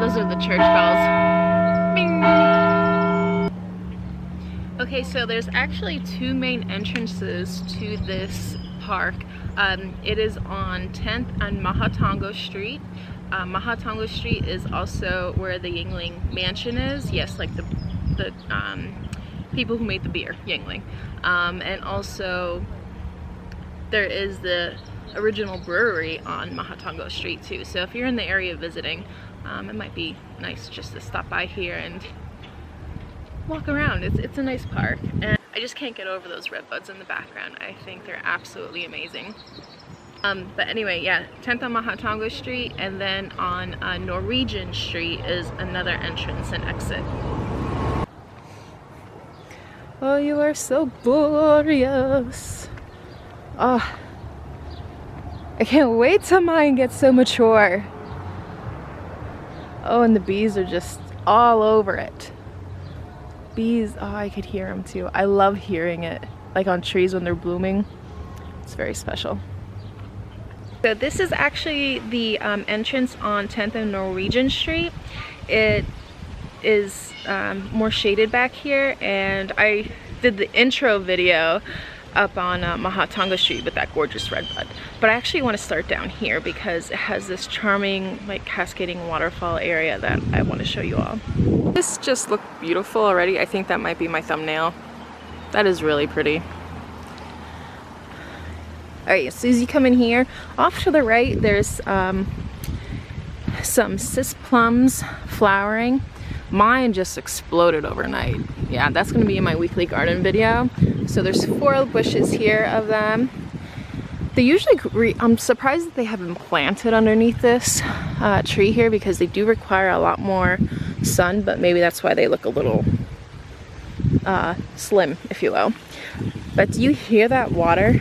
those are the church bells. Bing. Okay, so there's actually two main entrances to this park. It is on 10th and Mahatongo Street. Mahatongo Street is also where the Yuengling Mansion is. Yes, like the people who made the beer, Yuengling. And also there is the original brewery on Mahatongo Street too. So if you're in the area visiting, it might be nice just to stop by here and walk around. It's a nice park. And I just can't get over those redbuds in the background. I think they're absolutely amazing. But anyway, yeah, 10th on Mahatongo Street, and then on Norwegian Street is another entrance and exit. Oh, you are so glorious. Oh, I can't wait till mine gets so mature. Oh, and the bees are just all over it. Bees, oh, I could hear them too. I love hearing it, like on trees when they're blooming. It's very special. So this is actually the entrance on 10th and Norwegian Street. It is more shaded back here, and I did the intro video up on Mahatongo Street with that gorgeous redbud. But I actually want to start down here because it has this charming, like, cascading waterfall area that I want to show you all. This just looked beautiful already. I think that might be my thumbnail. That is really pretty. Alright, so as you come in here, off to the right, there's some cis plums flowering. Mine just exploded overnight. Yeah, that's going to be in my weekly garden video. So there's 4 bushes here of them. They usually, I'm surprised that they haven't planted underneath this tree here, because they do require a lot more sun, but maybe that's why they look a little slim, if you will. But do you hear that water?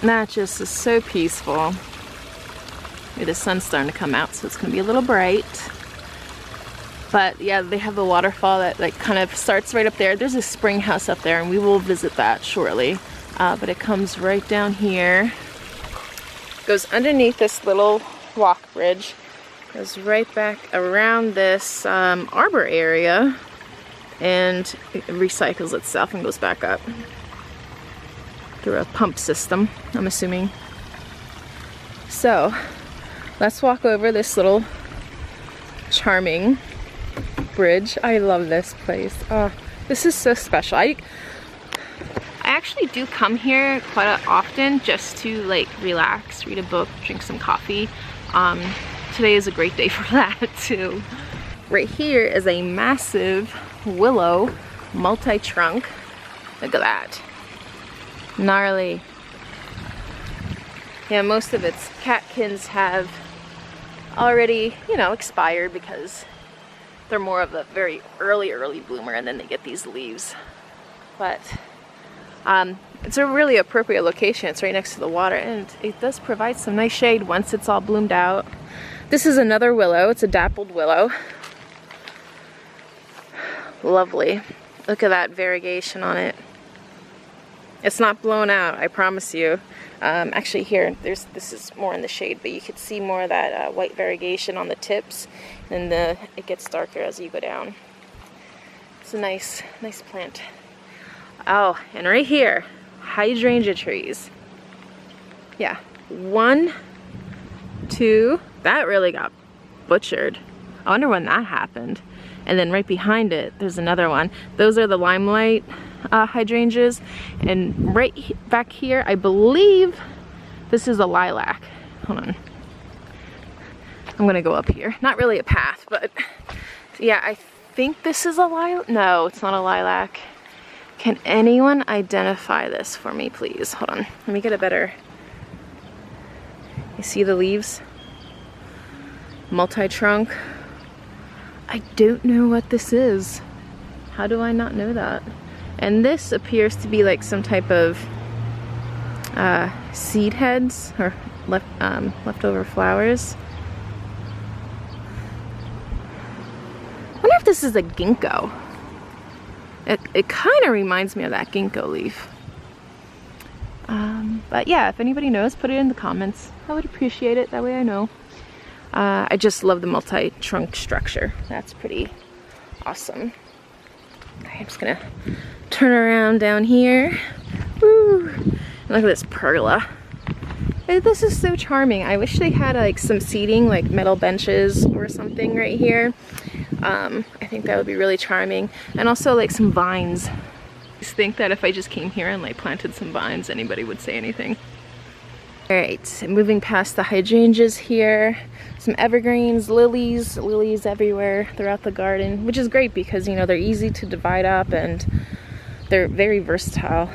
That just is so peaceful. The sun's starting to come out, so it's going to be a little bright. But yeah, they have the waterfall that like kind of starts right up there. There's a spring house up there, and we will visit that shortly. But it comes right down here, goes underneath this little walk bridge, goes right back around this arbor area, and it recycles itself and goes back up through a pump system, I'm assuming. So let's walk over this little charming bridge. I love this place. Oh, this is so special. I actually do come here quite often just to like relax, read a book, drink some coffee. Today is a great day for that too. Right here is a massive willow multi-trunk. Look at that. Gnarly. Yeah, most of its catkins have already, you know, expired because they're more of a very early bloomer, and then they get these leaves. But it's a really appropriate location. It's right next to the water, and it does provide some nice shade once it's all bloomed out. This is another willow. It's a dappled willow. Lovely. Look at that variegation on it. It's not blown out, I promise you. Actually here, this is more in the shade, but you could see more of that white variegation on the tips, and it gets darker as you go down. It's a nice plant. Oh, and right here, hydrangea trees. Yeah, 1, 2, that really got butchered. I wonder when that happened. And then right behind it, there's another one. Those are the limelight hydrangeas, and right back here, I believe this is a lilac. Hold on, I'm gonna go up here. Not really a path, but yeah, I think this is a lilac. No, it's not a lilac. Can anyone identify this for me, please? Hold on, let me get a better. You see the leaves? Multi-trunk. I don't know what this is. How do I not know that? And this appears to be like some type of seed heads or leftover flowers. I wonder if this is a ginkgo. It kind of reminds me of that ginkgo leaf. But yeah, if anybody knows, put it in the comments. I would appreciate it, that way I know. I just love the multi-trunk structure. That's pretty awesome. Okay, I'm just gonna turn around down here. Woo! And look at this pergola. This is so charming. I wish they had like some seating, like metal benches or something right here. I think that would be really charming. And also like some vines. I just think that if I just came here and like planted some vines, anybody would say anything. All right, moving past the hydrangeas here, some evergreens, lilies everywhere throughout the garden, which is great because, you know, they're easy to divide up and they're very versatile,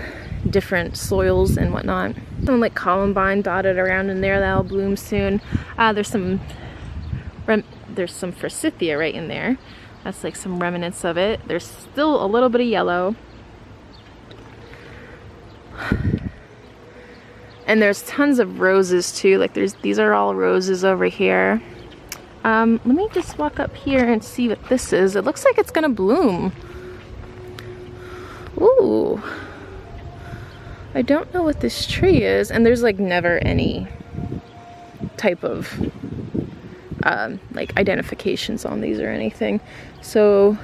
different soils and whatnot. Some like columbine dotted around in there that'll bloom soon. There's some forsythia right in there. That's like some remnants of it. There's still a little bit of yellow. And there's tons of roses too. Like these are all roses over here. Let me just walk up here and see what this is. It looks like it's gonna bloom. Ooh. I don't know what this tree is, and there's like never any type of like identifications on these or anything. So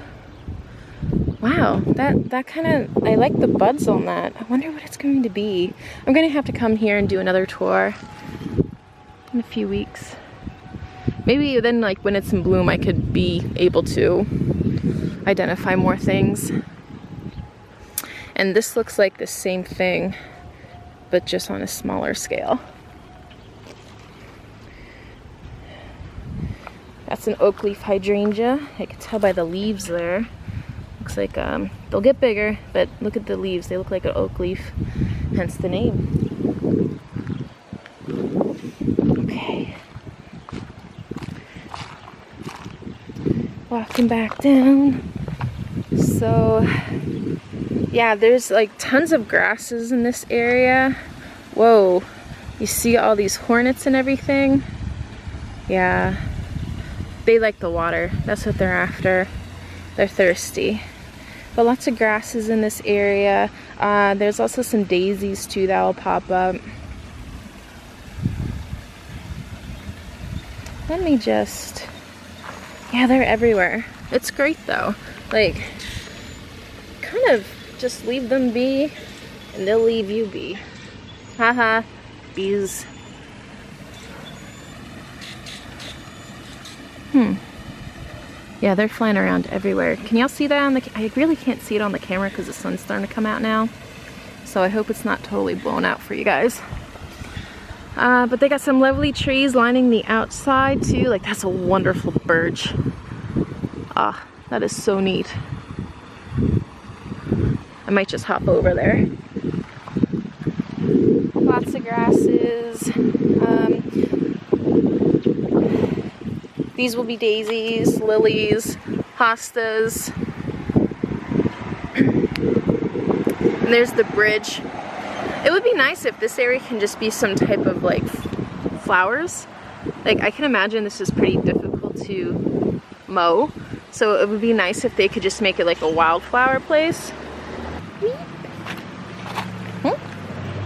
wow, that kind of, I like the buds on that. I wonder what it's going to be. I'm going to have to come here and do another tour in a few weeks. Maybe then, like when it's in bloom, I could be able to identify more things. And this looks like the same thing, but just on a smaller scale. That's an oak leaf hydrangea. I can tell by the leaves there. Looks like they'll get bigger, but look at the leaves. They look like an oak leaf, hence the name. Okay. Walking back down. So, yeah, there's like tons of grasses in this area. Whoa, you see all these hornets and everything? Yeah, they like the water. That's what they're after. They're thirsty. But lots of grasses in this area. There's also some daisies too that will pop up. Let me just, yeah, they're everywhere. It's great though. Like, kind of just leave them be and they'll leave you be. Haha, bees. Yeah, they're flying around everywhere. Can y'all see that on the, I really can't see it on the camera because the sun's starting to come out now. So I hope it's not totally blown out for you guys. But they got some lovely trees lining the outside too. Like that's a wonderful birch. Ah, that is so neat. I might just hop over there. Lots of grasses. These will be daisies, lilies, hostas. And there's the bridge. It would be nice if this area can just be some type of like flowers. Like I can imagine this is pretty difficult to mow. So it would be nice if they could just make it like a wildflower place.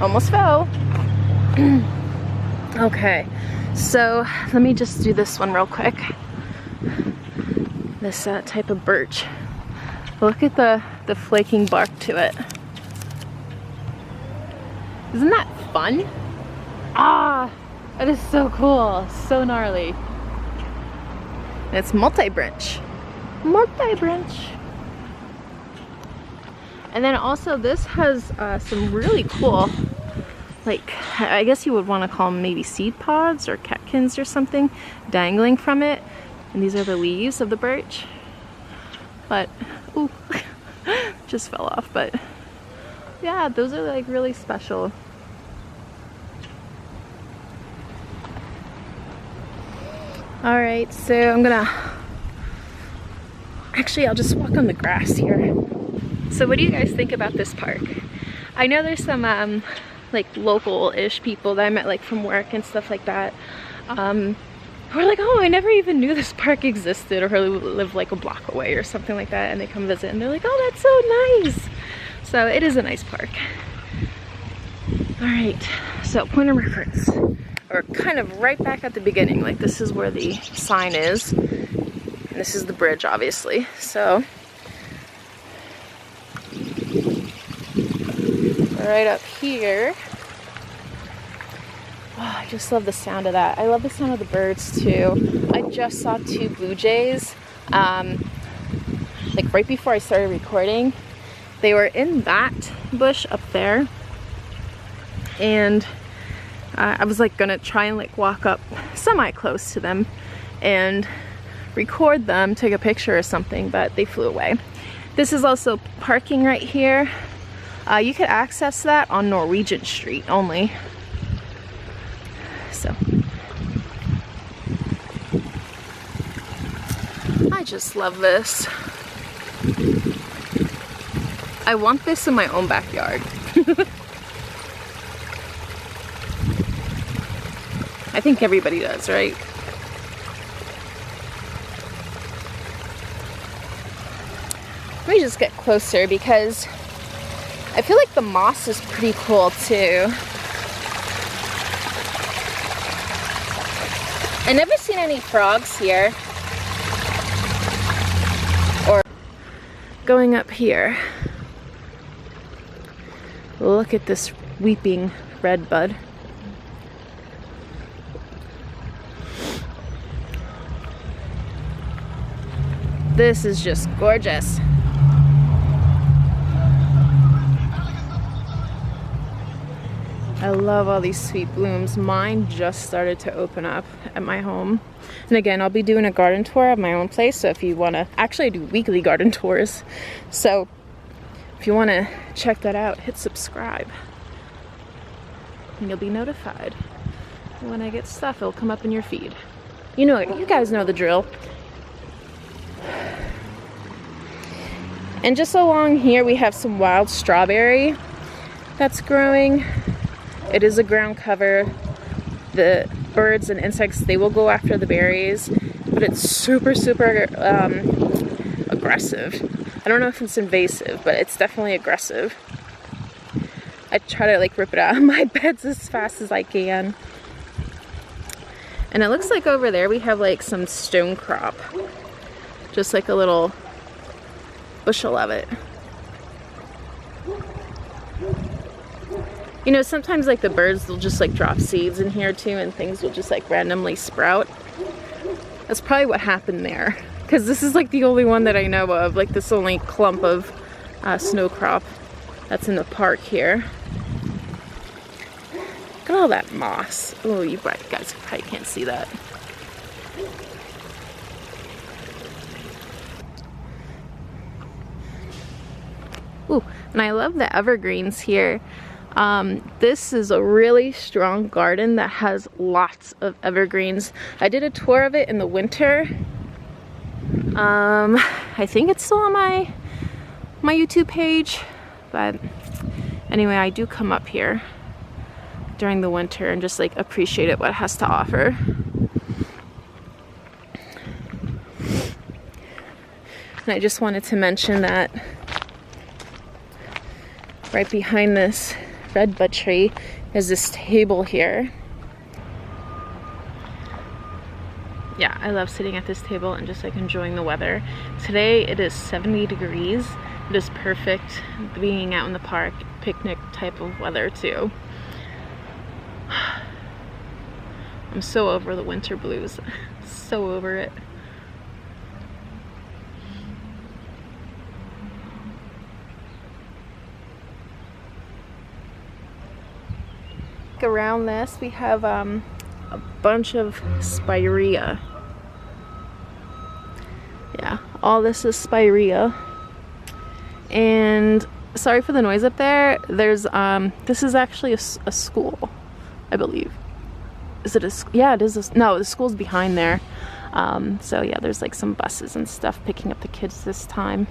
Almost fell. Okay, so let me just do this one real quick. This type of birch. Look at the flaking bark to it. Isn't that fun? Ah, that is so cool, so gnarly. And it's multi-branch. Multi-branch. And then also this has some really cool, like, I guess you would want to call them maybe seed pods or catkins or something dangling from it. And these are the leaves of the birch. But, ooh, just fell off. But yeah, those are like really special. Alright, so I'm gonna, actually I'll just walk on the grass here. So what do you guys think about this park? I know there's some like local-ish people that I met like from work and stuff like that. who are like, oh, I never even knew this park existed, or live like a block away or something like that, and they come visit and they're like, oh, that's so nice. So it is a nice park. All right, so point of reference, or kind of right back at the beginning, like this is where the sign is, and this is the bridge, obviously. So right up here, oh, I just love the sound of that. I love the sound of the birds too. I just saw 2 blue jays, like right before I started recording. They were in that bush up there, and I was like gonna try and like walk up semi-close to them and record them, take a picture or something, but they flew away. This is also parking right here. You could access that on Norwegian Street only. So I just love this. I want this in my own backyard. I think everybody does, right? Let me just get closer because I feel like the moss is pretty cool too. I've never seen any frogs here. Or going up here. Look at this weeping redbud. This is just gorgeous. I love all these sweet blooms. Mine just started to open up at my home. And again, I'll be doing a garden tour of my own place, so if you want to, actually I do weekly garden tours. So if you want to check that out, hit subscribe. And you'll be notified. When I get stuff, it'll come up in your feed. You know, you guys know the drill. And just along here we have some wild strawberry that's growing. It is a ground cover. The birds and insects, they will go after the berries, but it's super, super aggressive. I don't know if it's invasive, but it's definitely aggressive. I try to like rip it out of my beds as fast as I can. And it looks like over there we have like some stone crop. Just like a little bushel of it. You know, sometimes like the birds will just like drop seeds in here too, and things will just like randomly sprout. That's probably what happened there, because this is like the only one that I know of, like this only clump of snow crop that's in the park here. Look at all that moss. Oh, you guys probably can't see that. Ooh, and I love the evergreens here. This is a really strong garden that has lots of evergreens. I did a tour of it in the winter. I think it's still on my YouTube page, but anyway, I do come up here during the winter and just like appreciate it, what it has to offer. And I just wanted to mention that right behind this redbud tree is this table here. Yeah, I love sitting at this table and just like enjoying the weather. Today it is 70 degrees. It is perfect being out in the park, picnic type of weather too. I'm so over the winter blues. So over it. Around this we have a bunch of spirea. Yeah, all this is spirea. And sorry for the noise up there. There's this is actually a school, I believe. Is it a yeah, it is no, the school's behind there. So yeah, there's like some buses and stuff picking up the kids this time.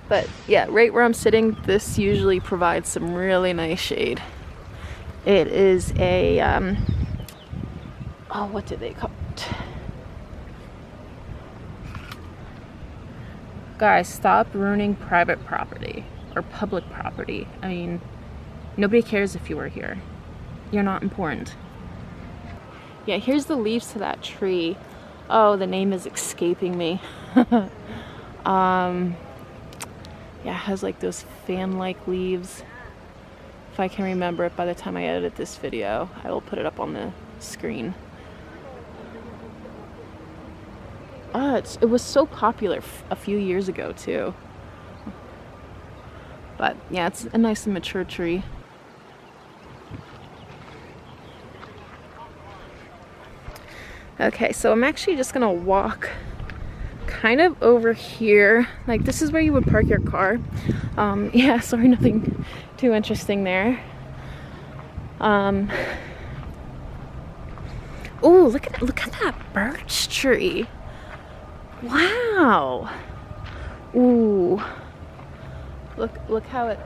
But yeah, right where I'm sitting, this usually provides some really nice shade. It is a, oh, what do they call it? Guys, stop ruining private property or public property. I mean, nobody cares if you were here. You're not important. Yeah, here's the leaves to that tree. Oh, the name is escaping me. Yeah, it has like those fan-like leaves. If I can remember it by the time I edit this video, I will put it up on the screen. It was so popular a few years ago too. But yeah, it's a nice and mature tree. Okay, so I'm actually just gonna walk kind of over here. Like, this is where you would park your car. Yeah, sorry, nothing too interesting there. Oh, look at that birch tree. Wow. Ooh. Look how it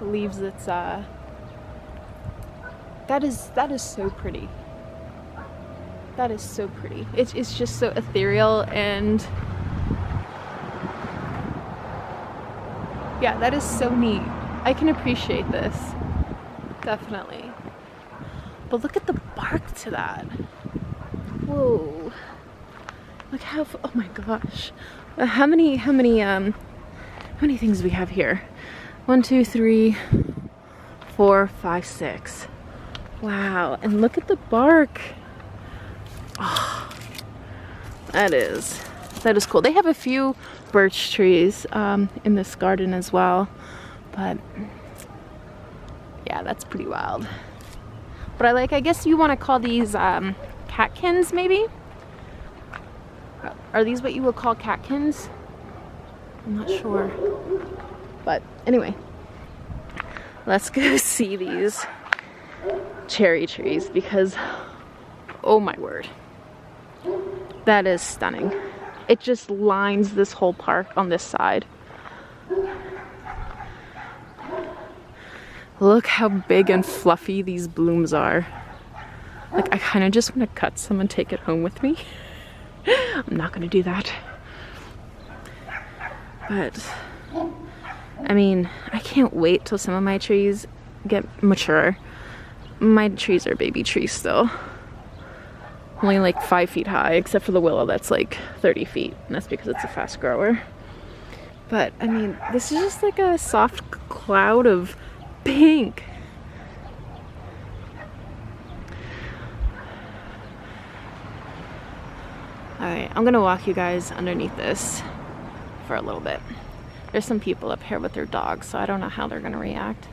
leaves its that is so pretty. That is so pretty. It's just so ethereal, and yeah, that is so neat. I can appreciate this. Definitely. But look at the bark to that. Whoa. Look how, oh my gosh. How many things do we have here? 1, 2, 3, 4, 5, 6. Wow, and look at the bark. Oh, that is cool. They have a few birch trees in this garden as well, but yeah, that's pretty wild. But I guess you want to call these catkins, maybe? Are these what you would call catkins? I'm not sure. But anyway, let's go see these cherry trees, because oh my word, that is stunning. It just lines this whole park on this side. Look how big and fluffy these blooms are. Like, I kind of just want to cut some and take it home with me. I'm not gonna do that. But I mean, I can't wait till some of my trees get mature. My trees are baby trees still. Only like 5 feet high, except for the willow that's like 30 feet. And that's because it's a fast grower. But I mean, this is just like a soft cloud of pink. Alright, I'm gonna walk you guys underneath this for a little bit. There's some people up here with their dogs, so I don't know how they're gonna react.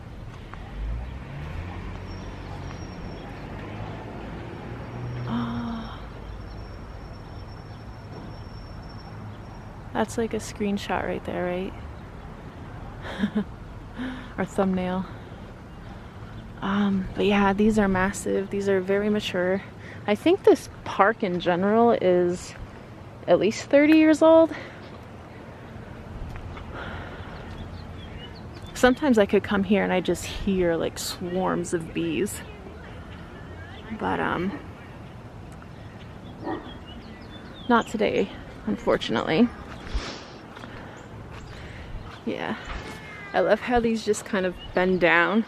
Oh, that's like a screenshot right there, right? Or thumbnail. But yeah, these are massive. These are very mature. I think this park in general is at least 30 years old. Sometimes I could come here and I just hear like swarms of bees. But not today, unfortunately. Yeah. I love how these just kind of bend down.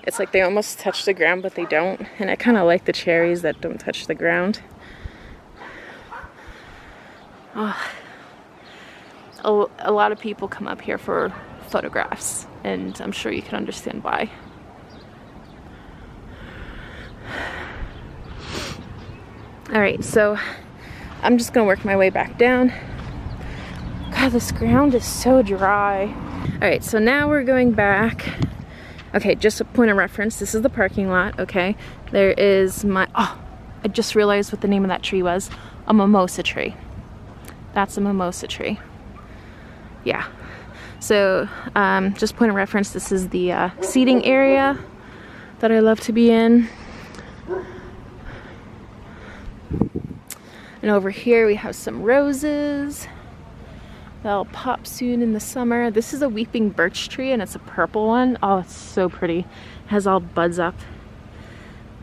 It's like they almost touch the ground, but they don't. And I kind of like the cherries that don't touch the ground. Oh. A lot of people come up here for photographs, and I'm sure you can understand why. Alright, so I'm just gonna work my way back down. God, this ground is so dry. Alright, so now we're going back. Okay, just a point of reference, this is the parking lot, okay? There is my, oh, I just realized what the name of that tree was. A mimosa tree. That's a mimosa tree. Yeah. So, just point of reference, this is the seating area that I love to be in. And over here we have some roses. They'll pop soon in the summer. This is a weeping birch tree, and it's a purple one. Oh, it's so pretty. It has all buds up.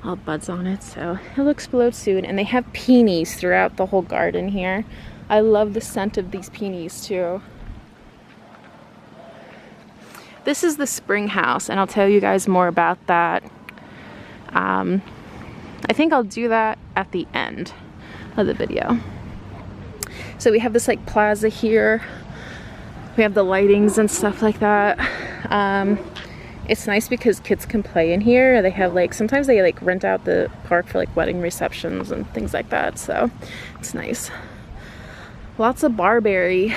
all buds on it, so it'll explode soon. And they have peonies throughout the whole garden here. I love the scent of these peonies too. This is the spring house, and I'll tell you guys more about that. I think I'll do that at the end of the video. So we have this like plaza here. We have the lightings and stuff like that. It's nice because kids can play in here. They have like, sometimes they like rent out the park for like wedding receptions and things like that, so it's nice. Lots of barberry.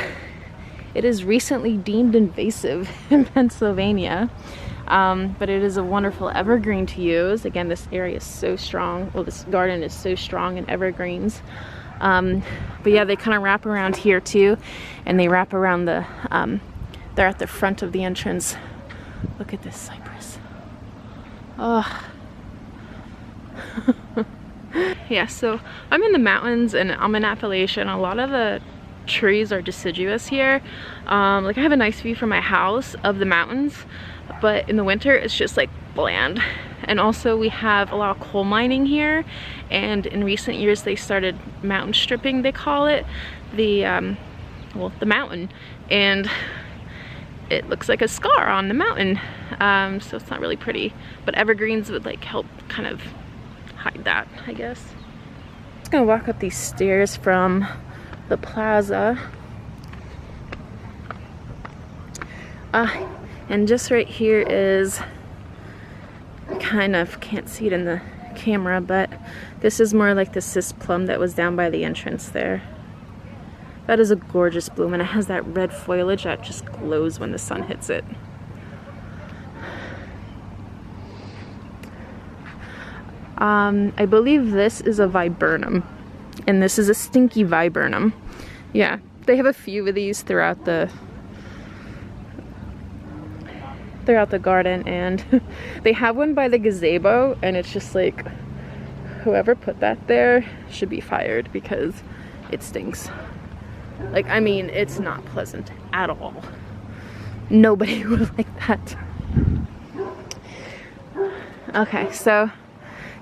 It is recently deemed invasive in Pennsylvania, but it is a wonderful evergreen to use. Again, this area is so strong. Well, this garden is so strong in evergreens. But yeah, they kind of wrap around here too, and they wrap around the, they're at the front of the entrance. Look at this cypress. Oh. Yeah, so I'm in the mountains and I'm in Appalachian. A lot of the trees are deciduous here. Like I have a nice view from my house of the mountains, but in the winter it's just like bland. And also we have a lot of coal mining here, and in recent years they started mountain stripping, they call it, the mountain, and it looks like a scar on the mountain, so it's not really pretty, but evergreens would like help kind of hide that, I guess. I'm just gonna walk up these stairs from the plaza, and just right here is, kind of can't see it in the camera, but this is more like the cis plum that was down by the entrance there. That is a gorgeous bloom, and it has that red foliage that just glows when the sun hits it. I believe this is a viburnum, and this is a stinky viburnum. Yeah, they have a few of these throughout the garden, and they have one by the gazebo, and it's just like, whoever put that there should be fired because it stinks. Like, I mean, it's not pleasant at all. Nobody would like that. Okay, so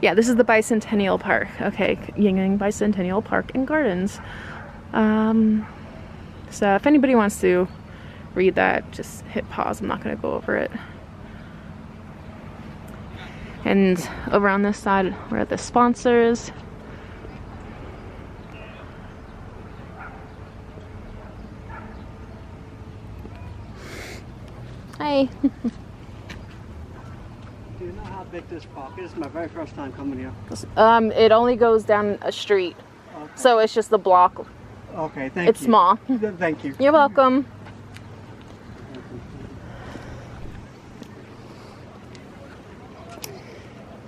yeah, this is the Bicentennial Park. Okay, Yuengling Bicentennial Park and Gardens. So if anybody wants to read that, just hit pause. I'm not going to go over it. And over on this side, we're at the sponsors. Hi. Do you know how big this park is? My very first time coming here. It only goes down a street, okay. So it's just a block. Okay, thank you. It's small. Thank you. You're welcome.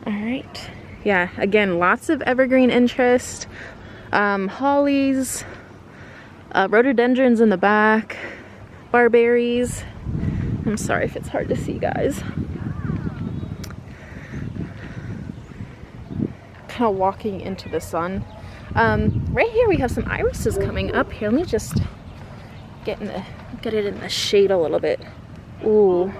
All right. Yeah, again, lots of evergreen interest. Hollies, rhododendrons in the back, barberries. I'm sorry if it's hard to see, guys. Kind of walking into the sun. Right here we have some irises coming up here. Let me just get it in the shade a little bit. Ooh,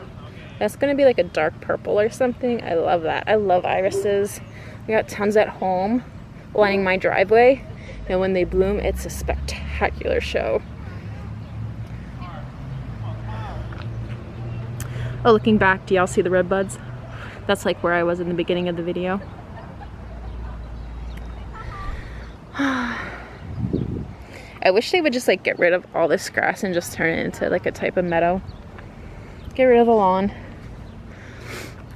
that's gonna be like a dark purple or something. I love that. I love irises. We got tons at home lining my driveway, and when they bloom, it's a spectacular show. Oh, looking back, do y'all see the red buds? That's like where I was in the beginning of the video. I wish they would just like get rid of all this grass and just turn it into like a type of meadow. Get rid of the lawn.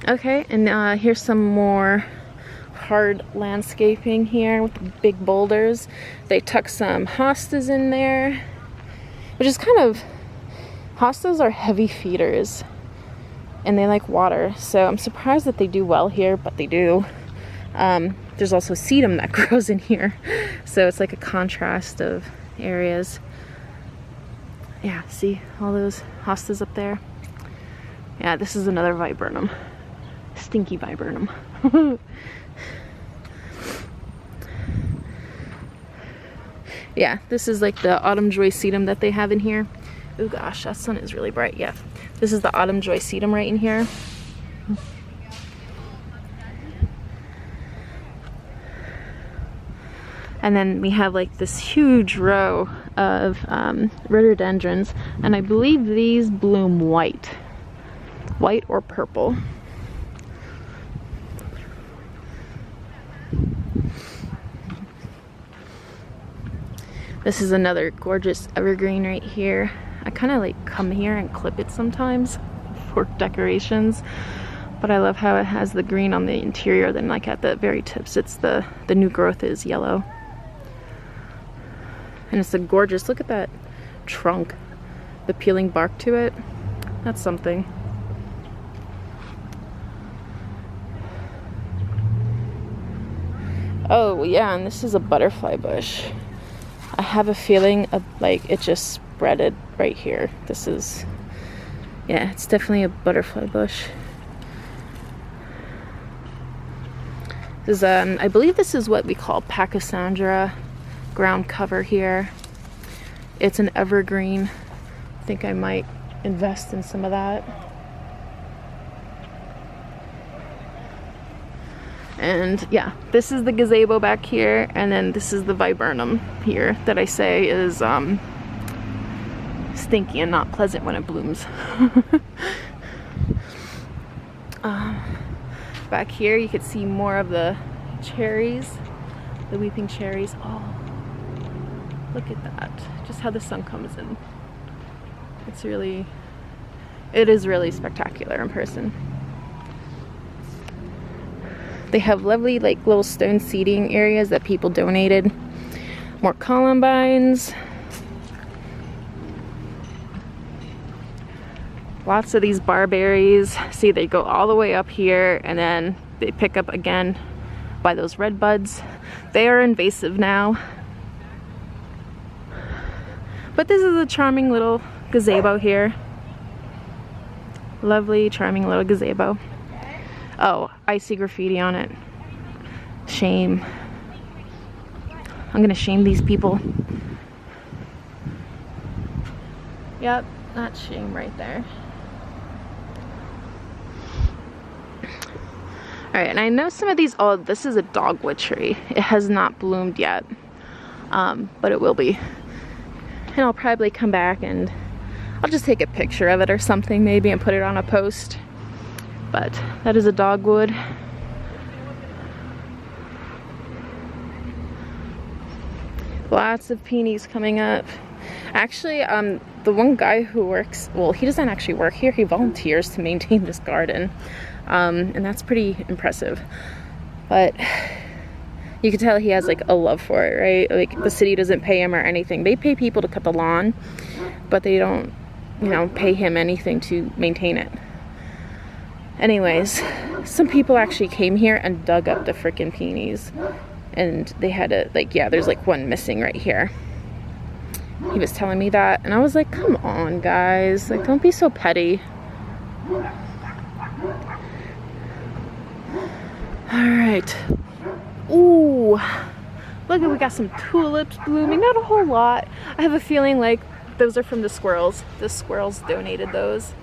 Okay, and here's some more hard landscaping here with big boulders. They tuck some hostas in there, which is kind of, hostas are heavy feeders and they like water, so I'm surprised that they do well here, but they do. There's also sedum that grows in here, so it's like a contrast of areas. Yeah, see all those hostas up there? Yeah, this is another viburnum. Stinky viburnum. Yeah, this is like the autumn joy sedum that they have in here. Oh gosh, that sun is really bright. Yeah, this is the autumn joy sedum right in here. And then we have like this huge row of rhododendrons, and I believe these bloom white or purple. This is another gorgeous evergreen right here. I kind of like come here and clip it sometimes for decorations, but I love how it has the green on the interior, then like at the very tips it's the new growth is yellow. And it's a gorgeous, look at that trunk, the peeling bark to it. That's something. Oh yeah, and this is a butterfly bush. I have a feeling of like it just spreaded right here. This is, yeah, it's definitely a butterfly bush. This is, I believe this is what we call Pachysandra ground cover here. It's an evergreen. I think I might invest in some of that. And yeah, this is the gazebo back here, and then this is the viburnum here that I say is stinky and not pleasant when it blooms. Back here you could see more of the cherries, the weeping cherries. Oh, look at that, just how the sun comes in. It is really spectacular in person. They have lovely like little stone seating areas that people donated. More columbines. Lots of these barberries. See, they go all the way up here and then they pick up again by those red buds. They are invasive now. But this is a charming little gazebo here. Lovely, charming little gazebo. Oh, I see graffiti on it. Shame. I'm gonna shame these people. Yep, that's shame right there. Alright, and I know some of these, oh, this is a dogwood tree. It has not bloomed yet, but it will be. And I'll probably come back and I'll just take a picture of it or something maybe and put it on a post. But that is a dogwood. Lots of peonies coming up. Actually, the one guy who works, well, he doesn't actually work here. He volunteers to maintain this garden. And that's pretty impressive. But you can tell he has like a love for it, right? Like the city doesn't pay him or anything. They pay people to cut the lawn, but they don't, you know, pay him anything to maintain it. Anyways, some people actually came here and dug up the frickin' peonies, and they had to, like, yeah, there's like one missing right here. He was telling me that, and I was like, come on, guys, like, don't be so petty. Alright. Ooh, look, we got some tulips blooming. Not a whole lot. I have a feeling like those are from the squirrels. The squirrels donated those.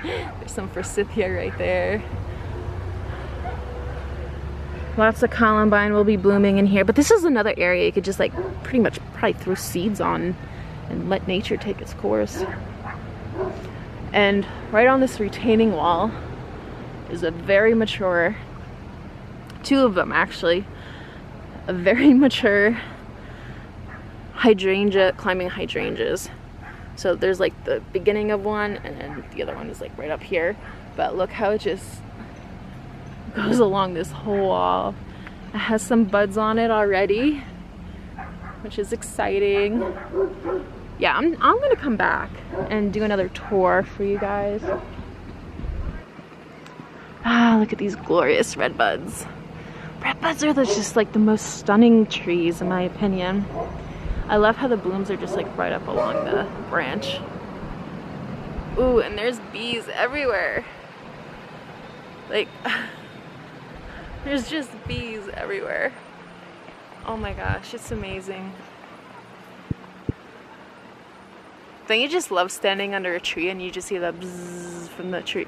There's some forsythia right there. Lots of columbine will be blooming in here, but this is another area you could just like pretty much probably throw seeds on and let nature take its course. And right on this retaining wall is a very mature, two of them actually, a very mature hydrangea, climbing hydrangeas. So there's like the beginning of one, and then the other one is like right up here. But look how it just goes along this whole wall. It has some buds on it already, which is exciting. Yeah, I'm gonna come back and do another tour for you guys. Ah, look at these glorious red buds. Red buds are just like the most stunning trees in my opinion. I love how the blooms are just like right up along the branch. Ooh, and there's bees everywhere. Like, there's just bees everywhere. Oh my gosh, it's amazing. Don't you just love standing under a tree and you just see the bzzz from the tree,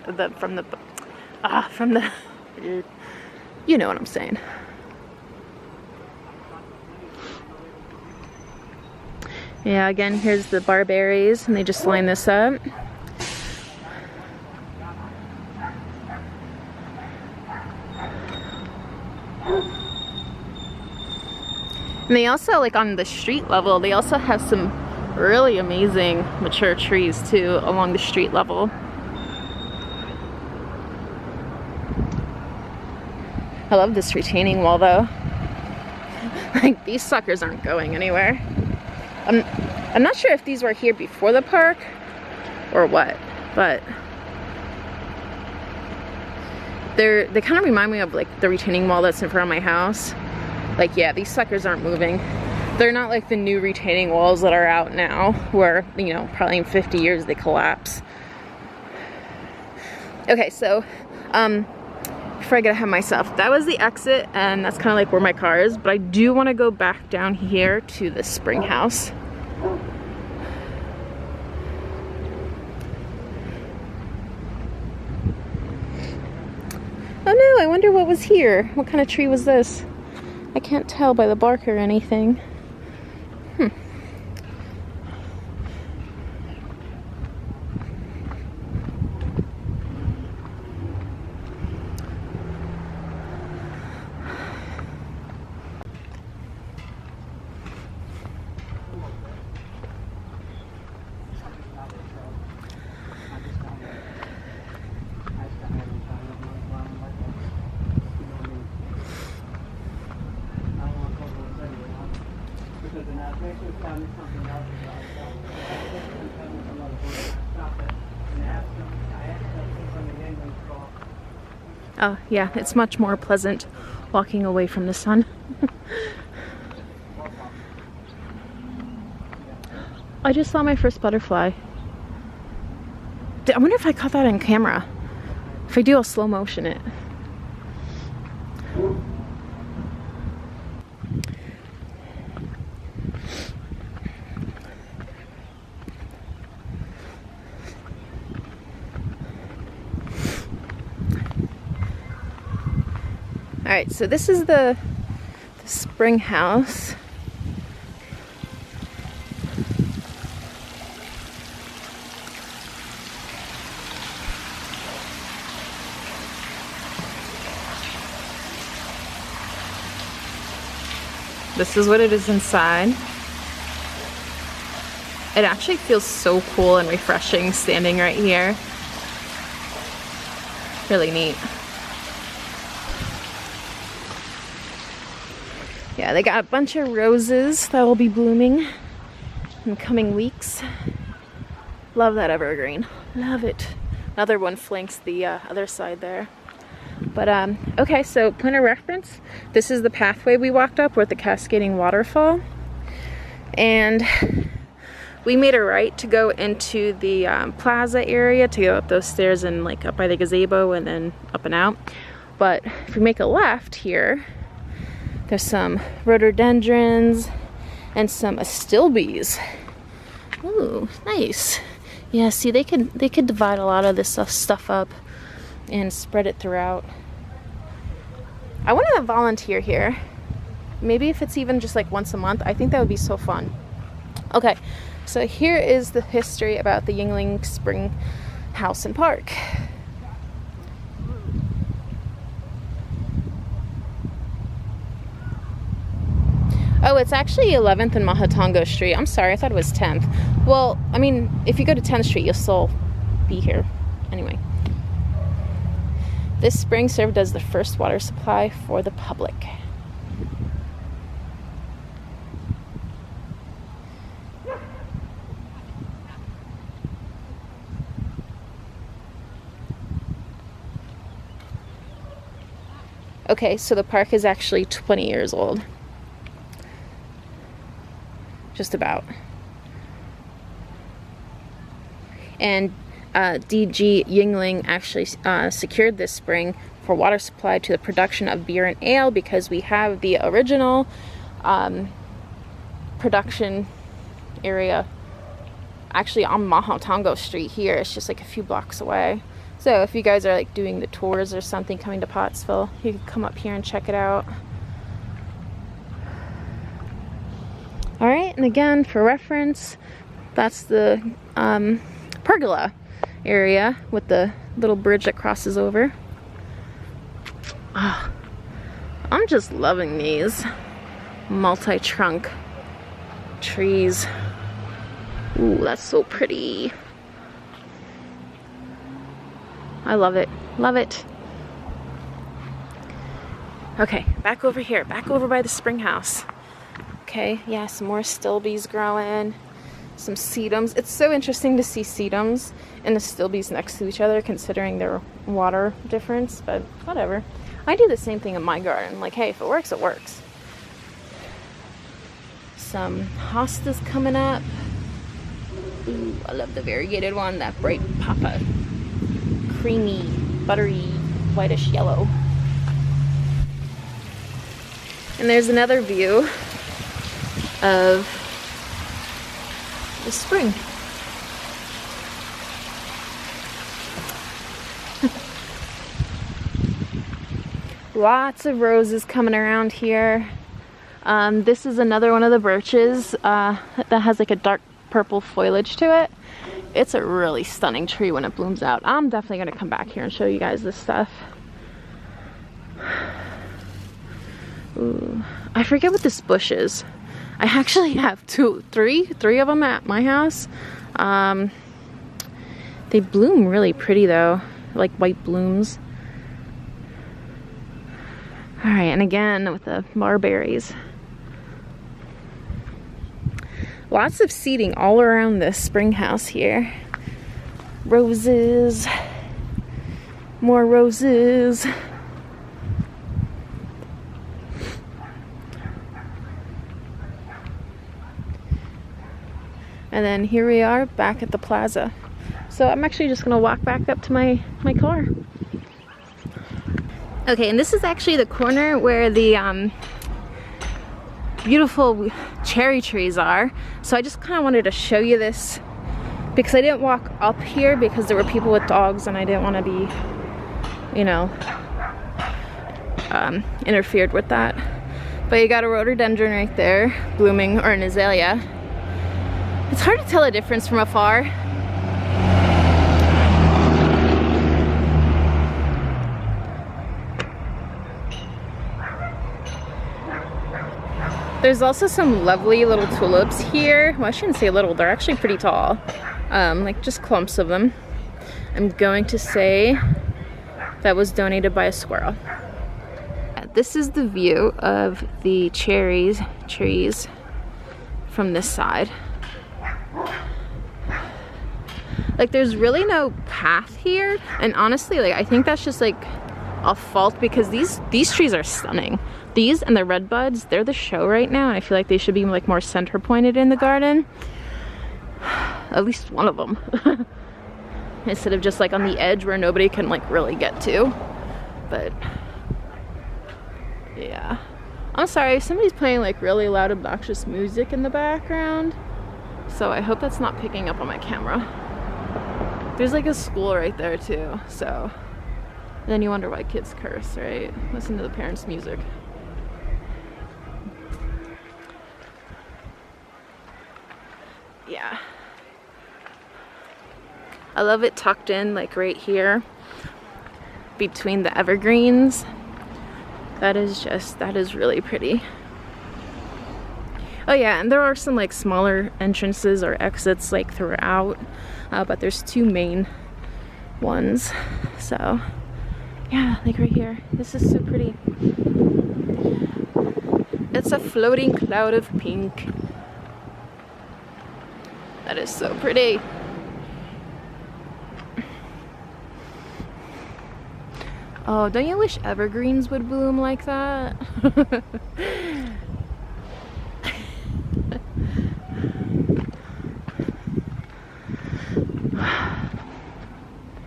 you know what I'm saying. Yeah, again, here's the barberries, and they just line this up. And they also, like on the street level, they also have some really amazing mature trees too along the street level. I love this retaining wall though. Like, these suckers aren't going anywhere. I'm not sure if these were here before the park or what, but they kind of remind me of like the retaining wall that's in front of my house. Like, yeah, these suckers aren't moving. They're not like the new retaining walls that are out now where, you know, probably in 50 years they collapse. Okay, so before I get ahead of myself, that was the exit, and that's kind of like where my car is, but I do want to go back down here to the spring house. Oh no, I wonder what was here. What kind of tree was this? I can't tell by the bark or anything. Oh yeah, it's much more pleasant walking away from the sun. I just saw my first butterfly. I wonder if I caught that on camera. If I do, I'll slow motion it. Alright, so this is the spring house. This is what it is inside. It actually feels so cool and refreshing standing right here. Really neat. Yeah, they got a bunch of roses that will be blooming in coming weeks. Love that evergreen. Love it. Another one flanks the other side there. But okay, so point of reference, this is the pathway we walked up. We're at the cascading waterfall, and we made a right to go into the plaza area to go up those stairs and like up by the gazebo and then up and out. But if we make a left here, there's some rhododendrons and some astilbes. Ooh, nice. Yeah, see, they could divide a lot of this stuff up and spread it throughout. I want to volunteer here. Maybe if it's even just like once a month, I think that would be so fun. Okay, so here is the history about the Yeungling Spring House and Park. Oh, it's actually 11th and Mahatongo Street. I'm sorry, I thought it was 10th. Well, I mean, if you go to 10th Street, you'll still be here. Anyway. This spring served as the first water supply for the public. Okay, so the park is actually 20 years old. Just about. And DG Yuengling actually secured this spring for water supply to the production of beer and ale, because we have the original production area actually on Mahatongo Street here. It's just like a few blocks away. So if you guys are like doing the tours or something coming to Pottsville, you can come up here and check it out. All right. right, and again, for reference, that's the pergola area with the little bridge that crosses over. Oh, I'm just loving these multi-trunk trees. Ooh, that's so pretty. I love it. Love it. Okay, back over here. Back over by the spring house. Okay, yeah, some more stilbies growing. Some sedums. It's so interesting to see sedums and the stilbies next to each other considering their water difference, but whatever. I do the same thing in my garden. Like, hey, if it works, it works. Some hostas coming up. Ooh, I love the variegated one, that bright papa. Creamy, buttery, whitish yellow. And there's another view of the spring. Lots of roses coming around here. This is another one of the birches that has like a dark purple foliage to it. It's a really stunning tree when it blooms out. I'm definitely gonna come back here and show you guys this stuff. Ooh, I forget what this bush is. I actually have three of them at my house. They bloom really pretty though, like white blooms. All right, and again with the barberries. Lots of seating all around this spring house here. Roses, more roses. And then here we are back at the plaza. So I'm actually just gonna walk back up to my car. Okay, and this is actually the corner where the beautiful cherry trees are. So I just kind of wanted to show you this because I didn't walk up here because there were people with dogs and I didn't want to be, you know, interfered with that. But you got a rhododendron right there, blooming, or an azalea. It's hard to tell a difference from afar. There's also some lovely little tulips here. Well, I shouldn't say little, they're actually pretty tall. Like just clumps of them. I'm going to say that was donated by a squirrel. This is the view of the trees from this side. Like there's really no path here, and honestly, like I think that's just like a fault because these trees are stunning. These and the red buds, they're the show right now, and I feel like they should be like more center pointed in the garden. At least one of them. Instead of just like on the edge where nobody can like really get to. But yeah. I'm sorry, somebody's playing like really loud obnoxious music in the background. So I hope that's not picking up on my camera. There's like a school right there too, so then you wonder why kids curse, right? Listen to the parents' music. Yeah. I love it tucked in like right here between the evergreens. That is really pretty. Oh yeah, and there are some like smaller entrances or exits like throughout, but there's two main ones. So yeah, like right here. This is so pretty. It's a floating cloud of pink. That is so pretty. Oh, don't you wish evergreens would bloom like that?